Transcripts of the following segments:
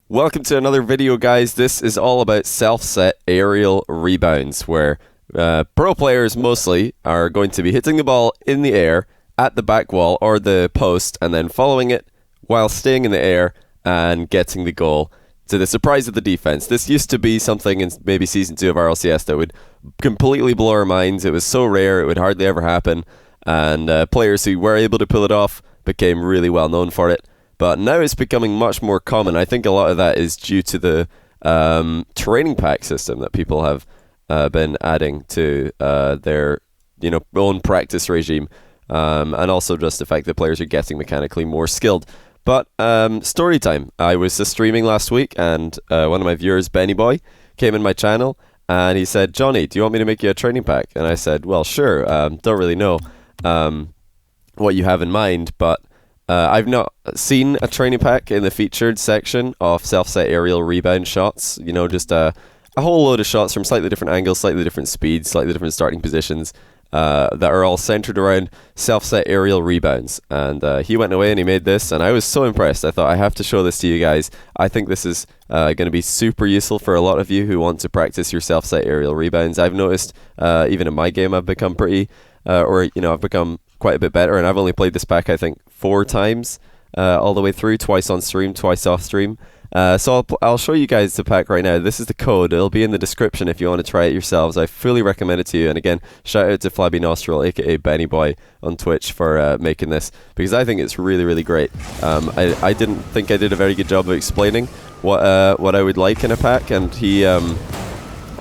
Welcome to another video, guys. This is all about self-set aerial rebounds, where pro players mostly are going to be hitting the ball in the air at the back wall or the post and then following it while staying in the air and getting the goal to the surprise of the defense. This used to be something in maybe Season 2 of RLCS that would completely blow our minds. It was so rare, it would hardly ever happen, and players who were able to pull it off became really well known for it. But now it's becoming much more common. I think a lot of that is due to the training pack system that people have been adding to their own practice regime, and also just the fact that players are getting mechanically more skilled. But story time. I was streaming last week, and one of my viewers, Benny Boy, came in my channel, and he said, "Johnny, do you want me to make you a training pack?" And I said, "Well, sure. Don't really know what you have in mind, but I've not seen a training pack in the featured section of self-set aerial rebound shots. You know, just a whole load of shots from slightly different angles, slightly different speeds, slightly different starting positions that are all centered around self-set aerial rebounds." And he went away and he made this, and I was so impressed. I thought, I have to show this to you guys. I think this is going to be super useful for a lot of you who want to practice your self-set aerial rebounds. I've noticed, even in my game, I've become I've become quite a bit better, and I've only played this pack, I think, 4 times all the way through, twice on stream, twice off stream. So I'll show you guys the pack right now. This is the code. It'll be in the description if you want to try it yourselves. I fully recommend it to you. And again, shout out to Flabby Nostril, aka Benny Boy, on Twitch for making this, because I think it's really, really great. I didn't think I did a very good job of explaining what I would like in a pack, and he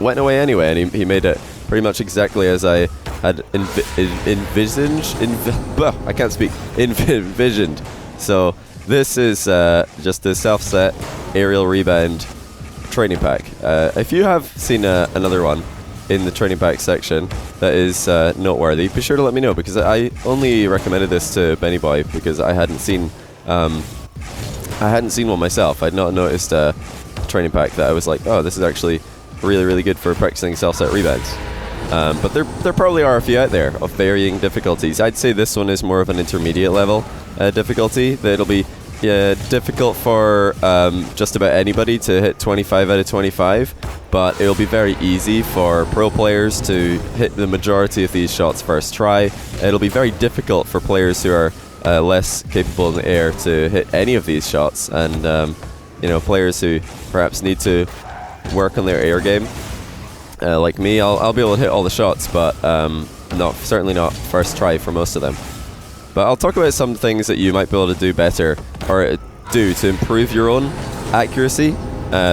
went away anyway, and he made it pretty much exactly as I had envisioned. So this is just the self-set aerial rebound training pack. If you have seen another one in the training pack section that is noteworthy, be sure to let me know, because I only recommended this to Benny Boy because I hadn't seen one myself. I'd not noticed a training pack that I was like, oh, this is actually really, really good for practicing self-set rebounds. But there probably are a few out there of varying difficulties. I'd say this one is more of an intermediate level difficulty. It'll be difficult for just about anybody to hit 25 out of 25, but it'll be very easy for pro players to hit the majority of these shots first try. It'll be very difficult for players who are less capable in the air to hit any of these shots, and players who perhaps need to work on their air game. Like me, I'll be able to hit all the shots, but certainly not first try for most of them. But I'll talk about some things that you might be able to do better, or do to improve your own accuracy.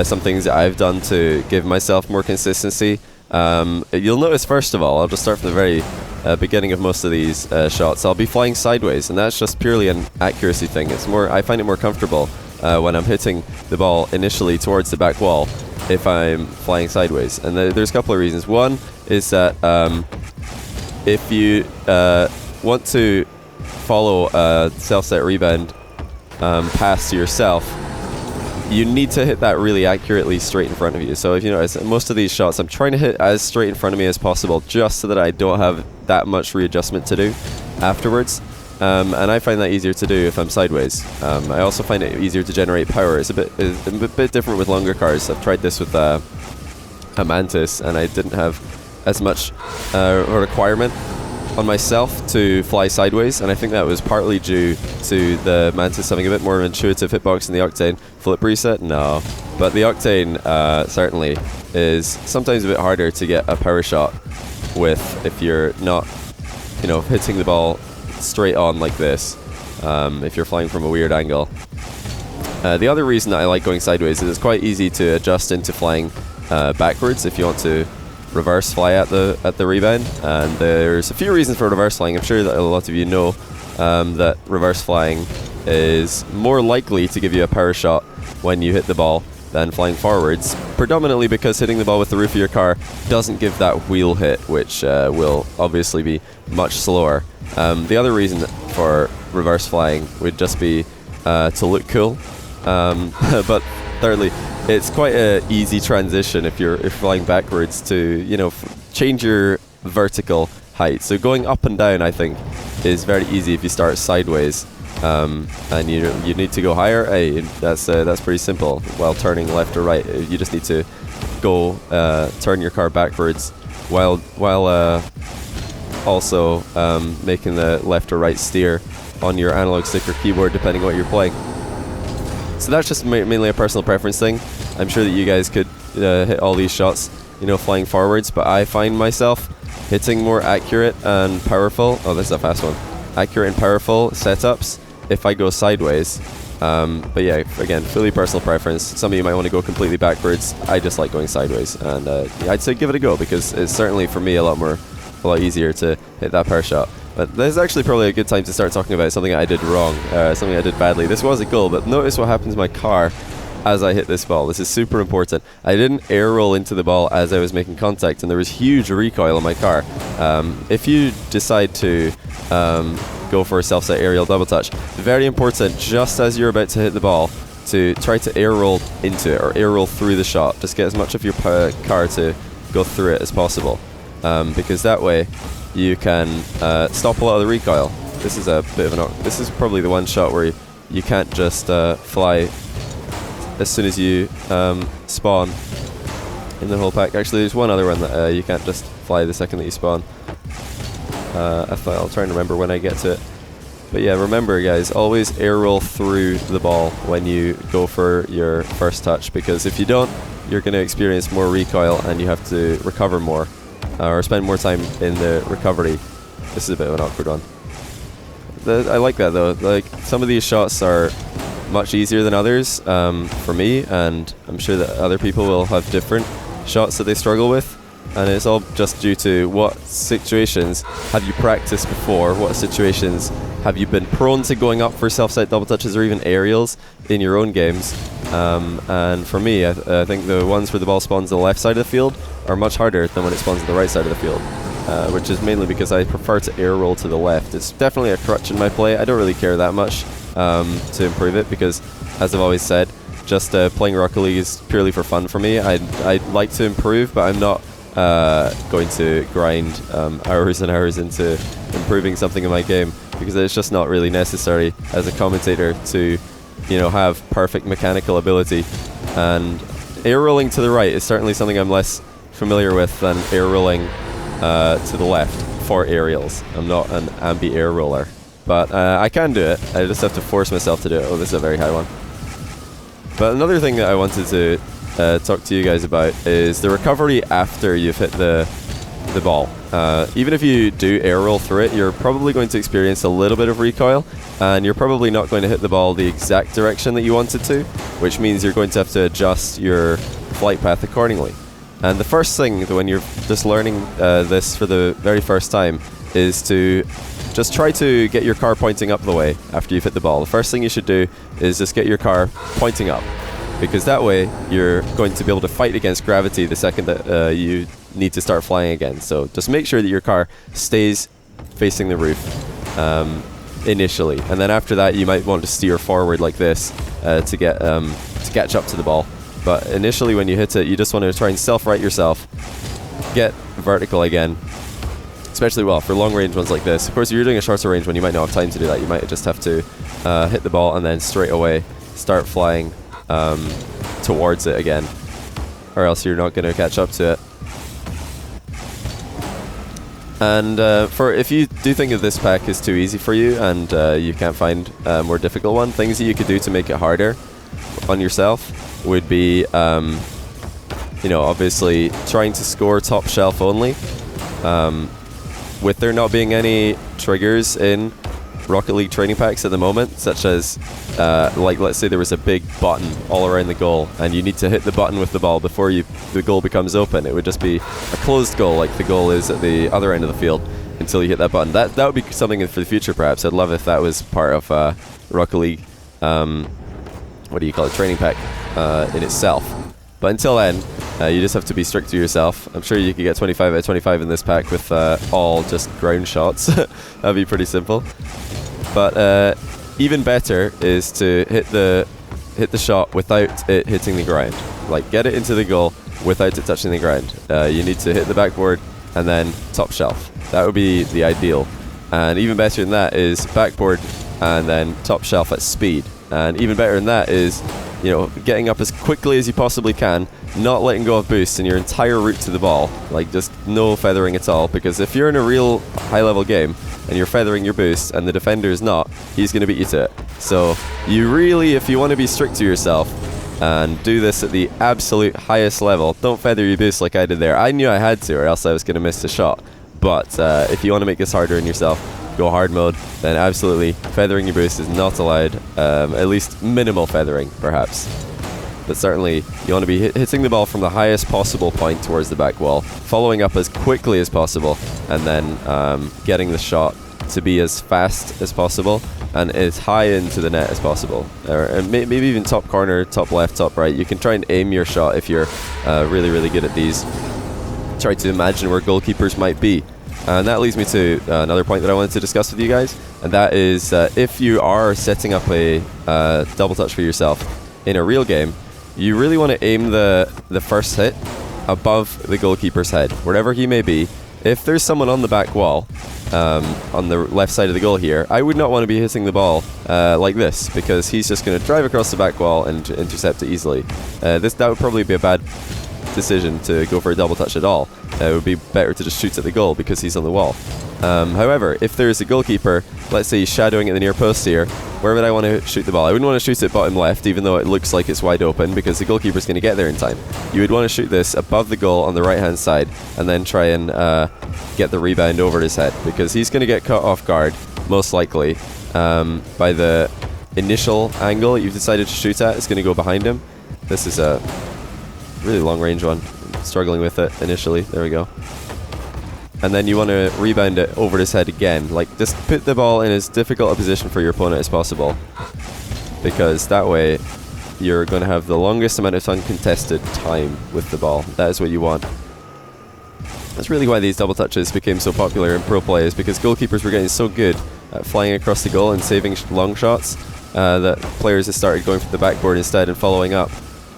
Some things that I've done to give myself more consistency. You'll notice, first of all, I'll just start from the very beginning of most of these shots. I'll be flying sideways, and that's just purely an accuracy thing. I find it more comfortable when I'm hitting the ball initially towards the back wall if I'm flying sideways. And there's a couple of reasons. One is that if you want to follow a self-set rebound pass to yourself, you need to hit that really accurately straight in front of you. So if you notice, most of these shots I'm trying to hit as straight in front of me as possible, just so that I don't have that much readjustment to do afterwards. And I find that easier to do if I'm sideways. I also find it easier to generate power. It's a bit different with longer cards. I've tried this with a Mantis, and I didn't have as much requirement on myself to fly sideways, and I think that was partly due to the Mantis having a bit more of an intuitive hitbox in the Octane. Flip reset? No. But the Octane certainly is sometimes a bit harder to get a power shot with if you're not, hitting the ball straight on like this, if you're flying from a weird angle. The other reason that I like going sideways is it's quite easy to adjust into flying backwards if you want to reverse fly at the rebound. And there's a few reasons for reverse flying. I'm sure that a lot of you know that reverse flying is more likely to give you a power shot when you hit the ball than flying forwards, predominantly because hitting the ball with the roof of your car doesn't give that wheel hit, which will obviously be much slower. The other reason for reverse flying would just be to look cool, but thirdly, it's quite an easy transition if you're flying backwards to change your vertical height. So going up and down, I think, is very easy if you start sideways. and you need to go higher, hey, that's pretty simple. While turning left or right, you just need to go turn your car backwards while also making the left or right steer on your analog stick or keyboard, depending on what you're playing. So that's just mainly a personal preference thing. I'm sure that you guys could hit all these shots, flying forwards, but I find myself hitting more accurate and powerful. Oh, this is a fast one. Accurate and powerful setups if I go sideways. But yeah, again, fully personal preference. Some of you might want to go completely backwards. I just like going sideways, and I'd say give it a go, because it's certainly for me a lot easier to hit that power shot. But this is actually probably a good time to start talking about something I did wrong, something I did badly. This was a goal, but notice what happened to my car as I hit this ball. This is super important. I didn't air roll into the ball as I was making contact, and there was huge recoil on my car. If you decide to go for a self-set aerial double touch, very important, just as you're about to hit the ball, to try to air roll into it, or air roll through the shot. Just get as much of your car to go through it as possible, because that way you can stop a lot of the recoil. This is a bit of this is probably the one shot where you can't just fly as soon as you spawn in the whole pack. Actually, there's one other one that you can't just fly the second that you spawn. I'll try and remember when I get to it. But yeah, remember guys, always air roll through the ball when you go for your first touch, because if you don't, you're going to experience more recoil and you have to recover more, or spend more time in the recovery. This is a bit of an awkward one. I like that though. Like, some of these shots are much easier than others for me, and I'm sure that other people will have different shots that they struggle with. And it's all just due to what situations have you practiced before, what situations have you been prone to going up for self-set double touches or even aerials in your own games. And for me, I think the ones where the ball spawns the left side of the field are much harder than when it spawns on the right side of the field, which is mainly because I prefer to air roll to the left. It's definitely a crutch in my play. I don't really care that much to improve it, because, as I've always said, just playing Rocket League is purely for fun for me. I'd like to improve, but I'm not going to grind hours and hours into improving something in my game, because it's just not really necessary as a commentator to have perfect mechanical ability. And air rolling to the right is certainly something I'm less familiar with than air rolling to the left for aerials. I'm not an ambi air roller, but I can do it. I just have to force myself to do it. Oh, this is a very high one. But another thing that I wanted to talk to you guys about is the recovery after you've hit the ball. Even if you do air roll through it, you're probably going to experience a little bit of recoil, and you're probably not going to hit the ball the exact direction that you wanted to, which means you're going to have to adjust your flight path accordingly. And the first thing when you're just learning this for the very first time is to just try to get your car pointing up the way after you've hit the ball. The first thing you should do is just get your car pointing up, because that way you're going to be able to fight against gravity the second that you need to start flying again. So just make sure that your car stays facing the roof initially, and then after that you might want to steer forward like this to catch up to the ball. But initially when you hit it, you just want to try and self-right yourself, get vertical again, especially for long range ones like this. Of course, if you're doing a shorter range one, you might not have time to do that. You might just have to hit the ball and then straight away start flying towards it again, or else you're not going to catch up to it. And if you do think that this pack is too easy for you and you can't find a more difficult one, things that you could do to make it harder on yourself would be obviously trying to score top shelf only, with there not being any triggers in Rocket League training packs at the moment, such as like, let's say there was a big button all around the goal and you need to hit the button with the ball before the goal becomes open. It would just be a closed goal, like the goal is at the other end of the field, until you hit that button. That would be something for the future, perhaps. I'd love if that was part of Rocket League training pack in itself. But until then, you just have to be strict to yourself. I'm sure you could get 25 out of 25 in this pack with all just ground shots. That'd be pretty simple. But even better is to hit the shot without it hitting the ground. Like, get it into the goal without it touching the ground. You need to hit the backboard and then top shelf. That would be the ideal. And even better than that is backboard and then top shelf at speed. And even better than that is, you know, getting up as quickly as you possibly can, not letting go of boost in your entire route to the ball, like just no feathering at all, because if you're in a real high level game and you're feathering your boost and the defender is not, he's going to beat you to it. So you really, if you want to be strict to yourself and do this at the absolute highest level, don't feather your boost like I did there. I knew I had to, or else I was going to miss the shot. But if you want to make this harder on yourself, go hard mode, then absolutely feathering your boost is not allowed, at least minimal feathering perhaps. But certainly you want to be hitting the ball from the highest possible point towards the back wall, following up as quickly as possible, and then getting the shot to be as fast as possible and as high into the net as possible, or maybe even top corner, top left, top right. You can try and aim your shot if you're really, really good at these. Try to imagine where goalkeepers might be. And that leads me to another point that I wanted to discuss with you guys, and that is if you are setting up a double touch for yourself in a real game, you really want to aim the first hit above the goalkeeper's head, wherever he may be. If there's someone on the back wall, on the left side of the goal here, I would not want to be hitting the ball like this, because he's just going to drive across the back wall and intercept it easily. That would probably be a bad decision to go for a double touch at all. It would be better to just shoot at the goal because he's on the wall. However, if there's a goalkeeper, let's say he's shadowing at the near post here, where would I want to shoot the ball? I wouldn't want to shoot it bottom left, even though it looks like it's wide open, because the goalkeeper's going to get there in time. You would want to shoot this above the goal on the right hand side, and then try and get the rebound over his head, because he's going to get caught off guard, most likely, by the initial angle you've decided to shoot at. It's going to go behind him. This is a really long range one. I'm struggling with it initially. There we go. And then you want to rebound it over his head again. Like, just put the ball in as difficult a position for your opponent as possible, because that way you're going to have the longest amount of uncontested time with the ball. That is what you want. That's really why these double touches became so popular in pro play, is because goalkeepers were getting so good at flying across the goal and saving long shots that players have started going for the backboard instead and following up.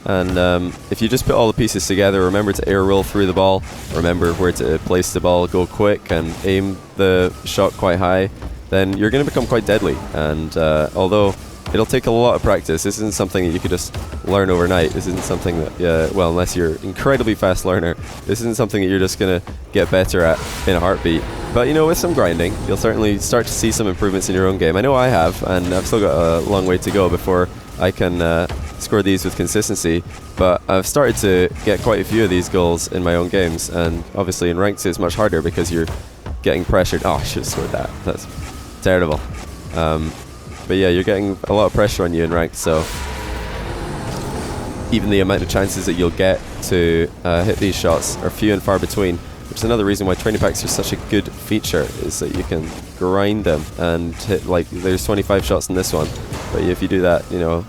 And if you just put all the pieces together, remember to air roll through the ball, remember where to place the ball, go quick and aim the shot quite high, then you're going to become quite deadly. And although it'll take a lot of practice, this isn't something that you could just learn overnight. This isn't something that, well, unless you're an incredibly fast learner, this isn't something that you're just going to get better at in a heartbeat. But, you know, with some grinding, you'll certainly start to see some improvements in your own game. I know I have, and I've still got a long way to go before I can score these with consistency, but I've started to get quite a few of these goals in my own games, and obviously in ranked it's much harder because you're getting pressured. Oh, I should have scored that. That's terrible. But yeah, you're getting a lot of pressure on you in ranked, so even the amount of chances that you'll get to hit these shots are few and far between, which is another reason why training packs are such a good feature, is that you can grind them and hit, like, there's 25 shots in this one, but if you do that, you know,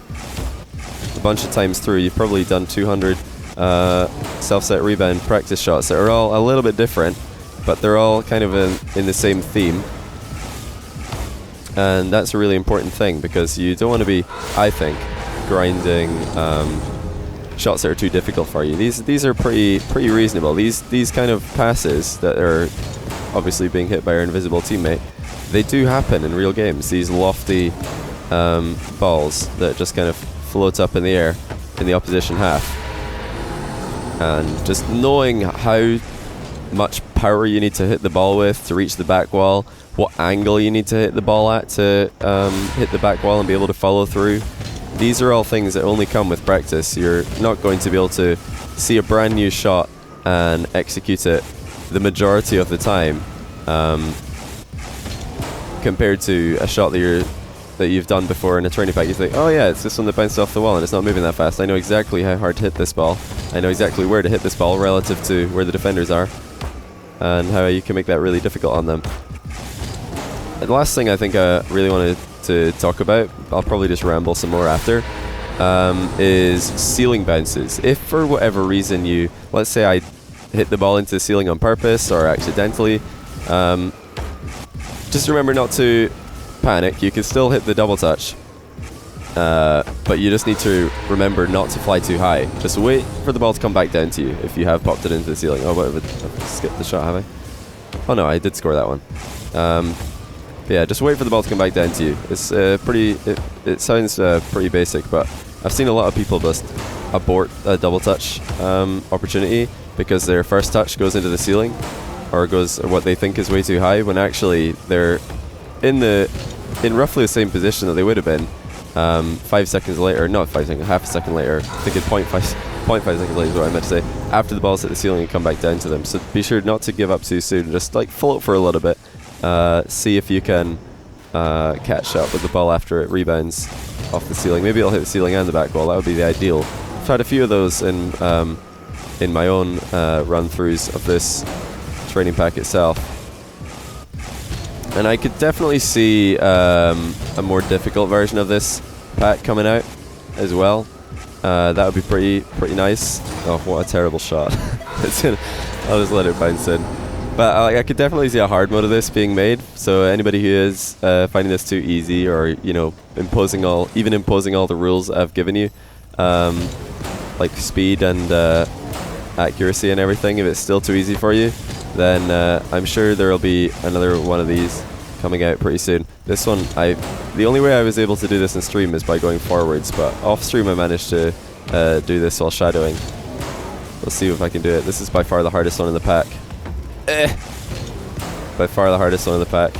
a bunch of times through, you've probably done 200 self-set rebound practice shots that are all a little bit different, but they're all kind of in the same theme. And that's a really important thing, because you don't want to be, I think, grinding shots that are too difficult for you. These are pretty reasonable. These kind of passes that are obviously being hit by our invisible teammate, they do happen in real games. These lofty balls that just kind of float up in the air in the opposition half, and just knowing how much power you need to hit the ball with to reach the back wall, what angle you need to hit the ball at to hit the back wall and be able to follow through. These are all things that only come with practice. You're not going to be able to see a brand new shot and execute it the majority of the time, compared to a shot that you've done before in a training pack. You think, oh yeah, it's this one that bounced off the wall and it's not moving that fast. I know exactly how hard to hit this ball. I know exactly where to hit this ball relative to where the defenders are, and how you can make that really difficult on them. And the last thing I think I really wanted to talk about, I'll probably just ramble some more after, is ceiling bounces. If for whatever reason you, let's say I hit the ball into the ceiling on purpose or accidentally, just remember not to panic. You can still hit the double touch, but you just need to remember not to fly too high. Just wait for the ball to come back down to you if you have popped it into the ceiling. Oh, I've skipped the shot, have I? Oh no, I did score that one. But yeah, just wait for the ball to come back down to you. It's it sounds pretty basic, but I've seen a lot of people just abort a double touch opportunity because their first touch goes into the ceiling, or goes what they think is way too high, when actually they're in roughly the same position that they would have been 5 seconds later, not 5 seconds, half a second later. I think 0.5 seconds later is what I meant to say, after the ball's hit the ceiling and come back down to them. So be sure not to give up too soon. Just like float for a little bit, see if you can catch up with the ball after it rebounds off the ceiling. Maybe it'll hit the ceiling and the back wall. That would be the ideal. I've had a few of those in my own run-throughs of this training pack itself, and I could definitely see a more difficult version of this pack coming out as well. That would be pretty nice. Oh, what a terrible shot. I'll just let it bounce in. But I could definitely see a hard mode of this being made. So anybody who is finding this too easy, or imposing all the rules that I've given you, like speed and accuracy and everything, if it's still too easy for you, then I'm sure there will be another one of these coming out pretty soon. This one, the only way I was able to do this in stream is by going forwards, but off stream I managed to do this while shadowing. We'll see if I can do it. This is by far the hardest one in the pack. By far the hardest one in the pack.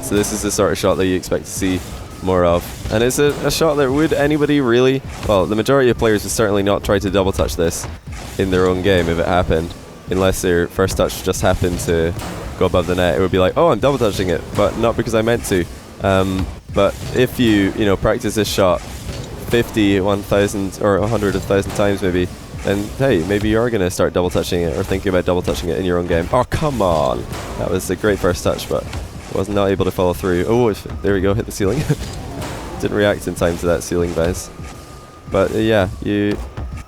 So this is the sort of shot that you expect to see more of, and it's a shot that would anybody really, well, the majority of players would certainly not try to double touch this in their own game if it happened, unless their first touch just happened to go above the net. It would be like, oh, I'm double touching it, but not because I meant to. But if you practice this shot 50, 1,000 or 100,000 times maybe, then hey, maybe you are going to start double touching it or thinking about double touching it in your own game. Oh, come on. That was a great first touch, but was not able to follow through. Oh, there we go, hit the ceiling. Didn't react in time to that ceiling bounce. But yeah, you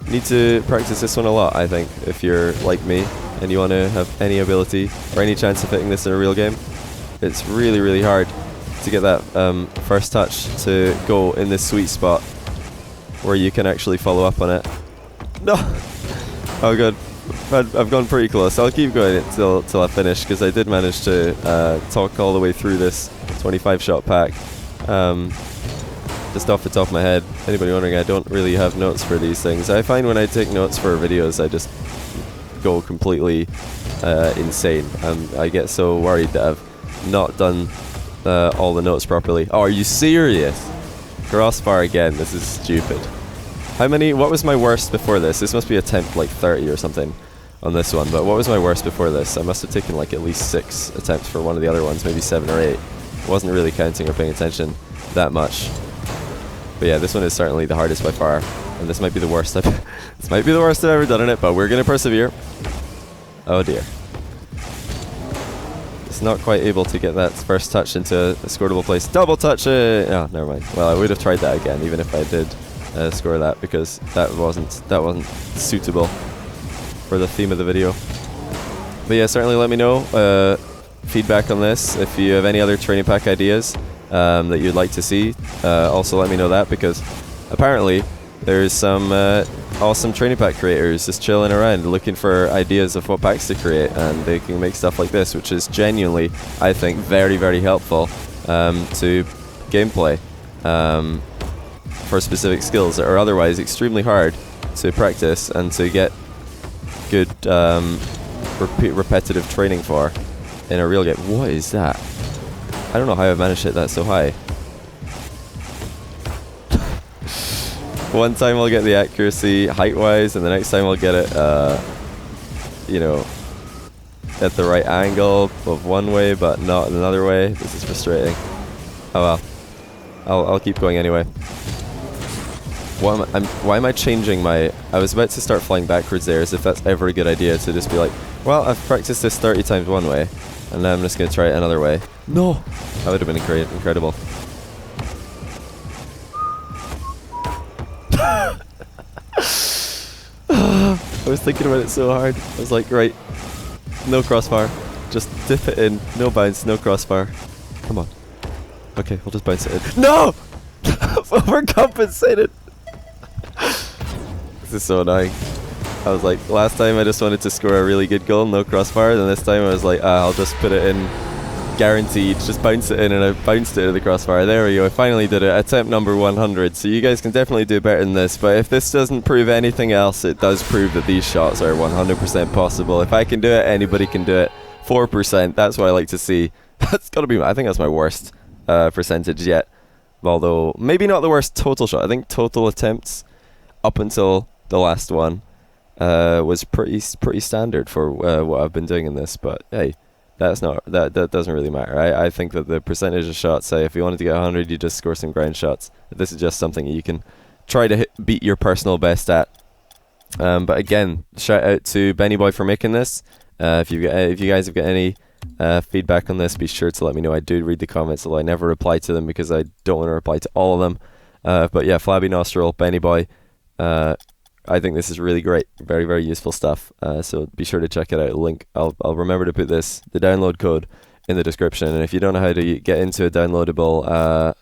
need to practice this one a lot, I think, if you're like me and you want to have any ability or any chance of hitting this in a real game. It's really, really hard to get that first touch to go in this sweet spot where you can actually follow up on it. No! Oh good. I've gone pretty close. I'll keep going till I finish, because I did manage to talk all the way through this 25 shot pack. Just off the top of my head, anybody wondering, I don't really have notes for these things. I find when I take notes for videos, I just go completely insane. I get so worried that I've not done all the notes properly. Oh, are you serious? Crossbar again, this is stupid. What was my worst before this? This must be attempt like 30 or something on this one, but what was my worst before this? I must have taken like at least 6 attempts for one of the other ones, maybe 7 or 8. Wasn't really counting or paying attention that much. But yeah, this one is certainly the hardest by far, and this might be the worst I've ever done in it, but we're gonna persevere. Oh dear. It's not quite able to get that first touch into a scoreable place. Double touch it! Oh, never mind. Well, I would have tried that again, even if I did score that, because that wasn't suitable for the theme of the video. But yeah, certainly let me know feedback on this. If you have any other training pack ideas that you'd like to see, also let me know that, because apparently there's some awesome training pack creators just chilling around looking for ideas of what packs to create, and they can make stuff like this, which is genuinely, I think, very, very helpful to gameplay for specific skills that are otherwise extremely hard to practice and to get good repetitive training for in a real game. What is that? I don't know how I've managed to hit that so high. One time I'll get the accuracy height-wise, and the next time I'll get it, at the right angle of one way, but not another way. This is frustrating. Oh well. I'll keep going anyway. Why am I changing my... I was about to start flying backwards there, as if that's ever a good idea, to just be like, well, I've practiced this 30 times one way, and now I'm just going to try it another way. No! That would have been incredible. I was thinking about it so hard. I was like, right, no crossbar. Just dip it in. No bounce, no crossbar. Come on. Okay, we'll just bounce it in. No! I've overcompensated! This is so annoying. I was like, last time I just wanted to score a really good goal, no crossbar, and this time I was like, I'll just put it in guaranteed. Just bounce it in, and I bounced it into the crossbar. There we go. I finally did it. Attempt number 100. So you guys can definitely do better than this, but if this doesn't prove anything else, it does prove that these shots are 100% possible. If I can do it, anybody can do it. 4%, that's what I like to see. That's gotta be, I think that's my worst percentage yet. Although, maybe not the worst total shot. I think total attempts up until the last one was pretty standard for what I've been doing in this. But hey, that doesn't really matter. I think that the percentage of shots, say if you wanted to get 100, you just score some ground shots. This is just something you can try to beat your personal best at. But again, shout out to Benny Boy for making this. If you guys have got any feedback on this, be sure to let me know. I do read the comments, although I never reply to them because I don't want to reply to all of them. But yeah, Flabby Nostril, Benny Boy, I think this is really great, very, very useful stuff. So be sure to check it out. Link, I'll remember to put the download code in the description. And if you don't know how to get into a downloadable,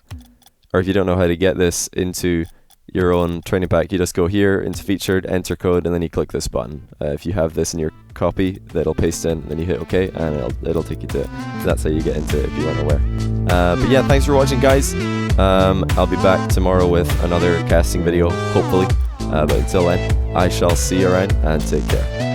or if you don't know how to get this into your own training pack, you just go here into featured, enter code, and then you click this button. If you have this in your copy, that'll paste in, then you hit OK, and it'll take you to it. So that's how you get into it if you aren't aware. But yeah, thanks for watching, guys. I'll be back tomorrow with another casting video, hopefully. But until then, I shall see you around, and take care.